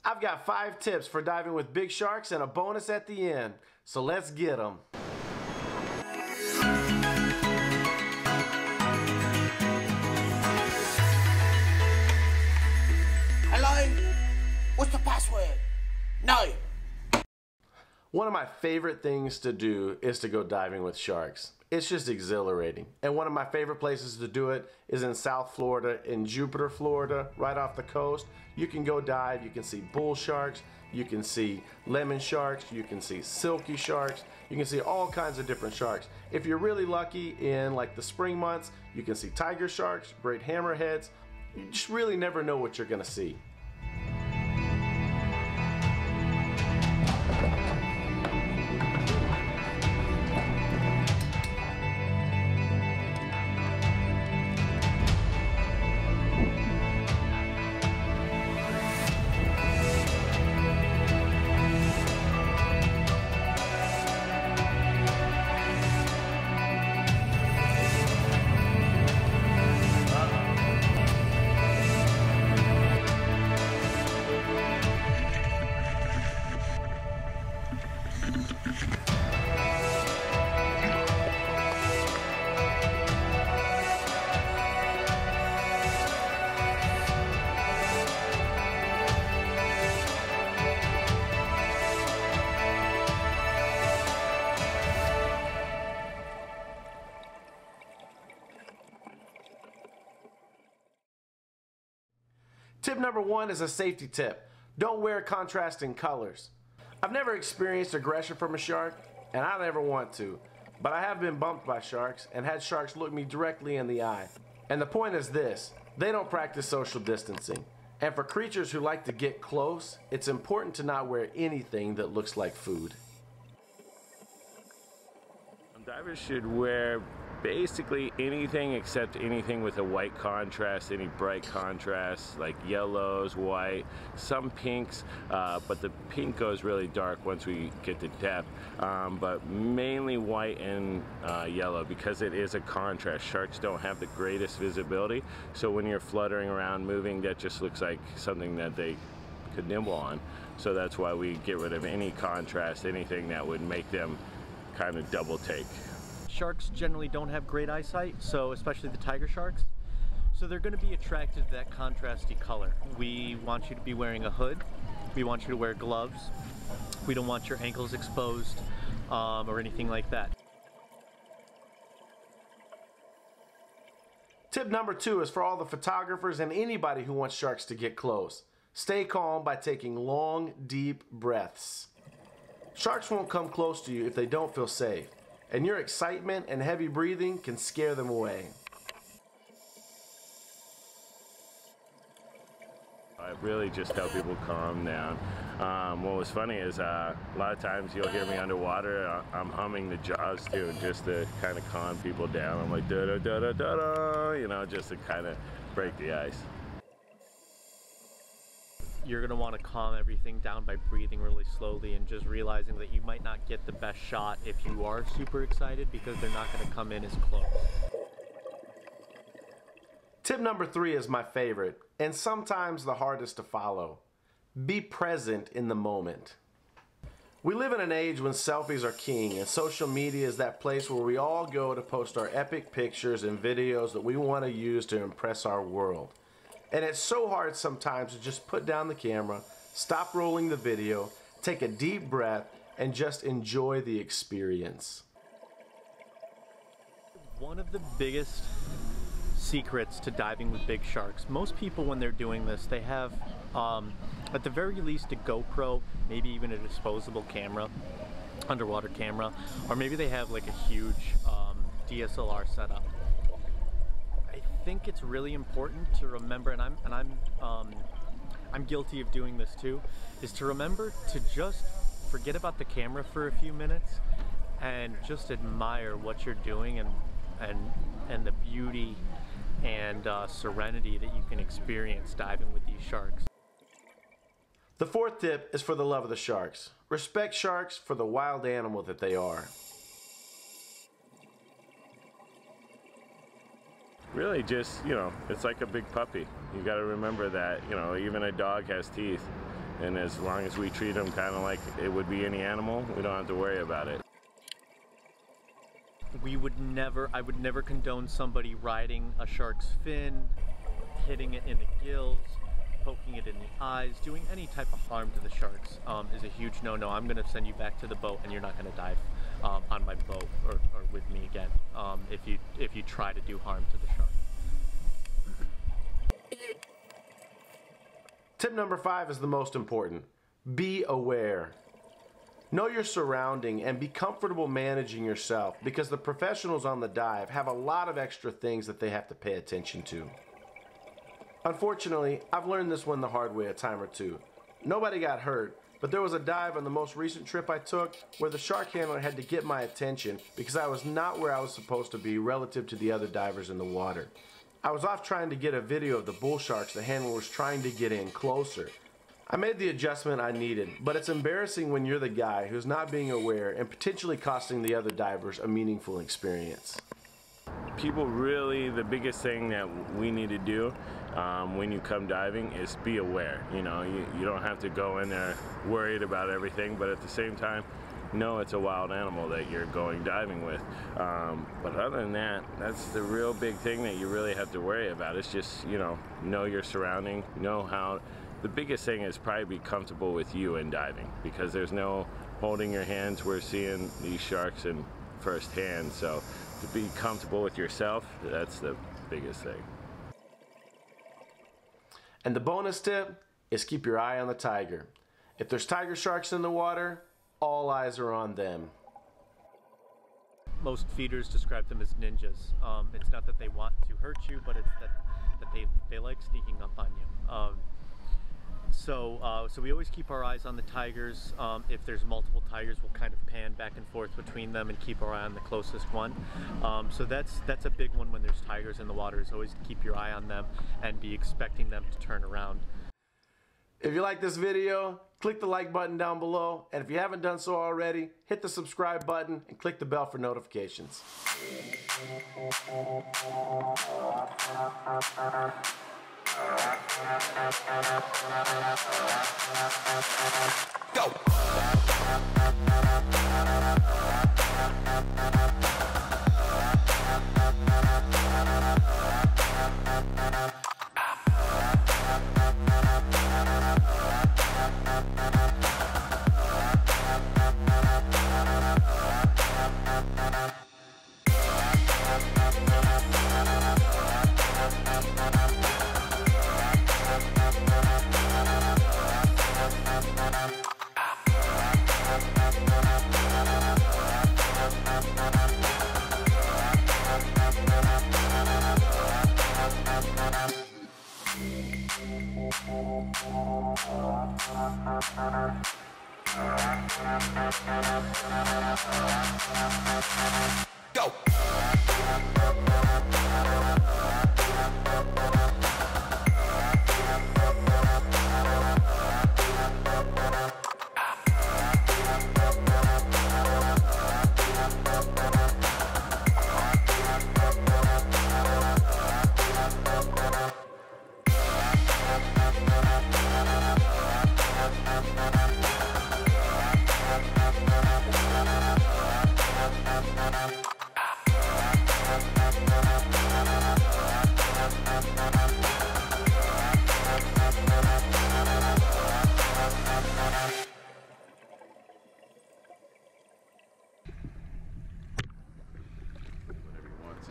I've got 5 tips for diving with big sharks and a bonus at the end, so let's get them. Hello? What's the password? No. One of my favorite things to do is to go diving with sharks. It's just exhilarating. And one of my favorite places to do it is in South Florida, in Jupiter, Florida, right off the coast. You can go dive, you can see bull sharks, you can see lemon sharks, you can see silky sharks, you can see all kinds of different sharks. If you're really lucky in like the spring months, you can see tiger sharks, great hammerheads. You just really never know what you're gonna see. Tip number 1 is a safety tip. Don't wear contrasting colors. I've never experienced aggression from a shark, and I never want to, but I have been bumped by sharks and had sharks look me directly in the eye. And the point is this, they don't practice social distancing. And for creatures who like to get close, it's important to not wear anything that looks like food. Divers should wear basically anything except anything with a white contrast, any bright contrast like yellows, white, some pinks, but the pink goes really dark once we get to depth, but mainly white and yellow because it is a contrast. Sharks don't have the greatest visibility, so when you're fluttering around moving, that just looks like something that they could nibble on. So that's why we get rid of any contrast, anything that would make them kind of double take. Sharks generally don't have great eyesight, so especially the tiger sharks. So they're going to be attracted to that contrasty color. We want you to be wearing a hood. We want you to wear gloves. We don't want your ankles exposed or anything like that. Tip number 2 is for all the photographers and anybody who wants sharks to get close. Stay calm by taking long, deep breaths. Sharks won't come close to you if they don't feel safe, and your excitement and heavy breathing can scare them away. I really just tell people calm down. What was funny is a lot of times you'll hear me underwater, I'm humming the Jaws tune just to kind of calm people down. I'm like da da da da da da, you know, just to kind of break the ice. You're going to want to calm everything down by breathing really slowly and just realizing that you might not get the best shot if you are super excited because they're not going to come in as close. Tip number 3 is my favorite and sometimes the hardest to follow. Be present in the moment. We live in an age when selfies are king, and social media is that place where we all go to post our epic pictures and videos that we want to use to impress our world. And it's so hard sometimes to just put down the camera, stop rolling the video, take a deep breath, and just enjoy the experience. One of the biggest secrets to diving with big sharks, most people when they're doing this, they have at the very least a GoPro, maybe even a disposable camera, underwater camera, or maybe they have like a huge DSLR setup. I think it's really important to remember, and I'm guilty of doing this too, is to remember to just forget about the camera for a few minutes and just admire what you're doing and the beauty and serenity that you can experience diving with these sharks. The 4th tip is for the love of the sharks. Respect sharks for the wild animal that they are. Really just, you know, it's like a big puppy. You got to remember that, you know, even a dog has teeth. And as long as we treat them kind of like it would be any animal, we don't have to worry about it. I would never condone somebody riding a shark's fin, hitting it in the gills, poking it in the eyes, doing any type of harm to the sharks is a huge no-no. I'm going to send you back to the boat and you're not going to dive on my boat or with me again if you try to do harm to the shark. Tip number 5 is the most important. Be aware. Know your surrounding and be comfortable managing yourself, because the professionals on the dive have a lot of extra things that they have to pay attention to. Unfortunately, I've learned this one the hard way a time or two. Nobody got hurt, but there was a dive on the most recent trip I took where the shark handler had to get my attention because I was not where I was supposed to be relative to the other divers in the water. I was off trying to get a video of the bull sharks the handler was trying to get in closer. I made the adjustment I needed, but it's embarrassing when you're the guy who's not being aware and potentially costing the other divers a meaningful experience. People really, the biggest thing that we need to do when you come diving is be aware. You know, you don't have to go in there worried about everything, but at the same time, know it's a wild animal that you're going diving with. But other than that, that's the real big thing that you really have to worry about. It's just, you know your surrounding, know how. The biggest thing is probably be comfortable with you in diving, because there's no holding your hands. We're seeing these sharks in firsthand, so to be comfortable with yourself, that's the biggest thing. And the bonus tip is keep your eye on the tiger. If there's tiger sharks in the water, all eyes are on them. Most feeders describe them as ninjas. It's not that they want to hurt you, but it's that they like sneaking up on you. So we always keep our eyes on the tigers. If there's multiple tigers, we'll kind of pan back and forth between them and keep our eye on the closest one. So that's a big one when there's tigers in the water, is always keep your eye on them and be expecting them to turn around. If you like this video, click the like button down below, and if you haven't done so already, hit the subscribe button and click the bell for notifications. Go! Go!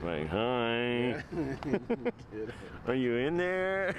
Like, hi. Are you in there?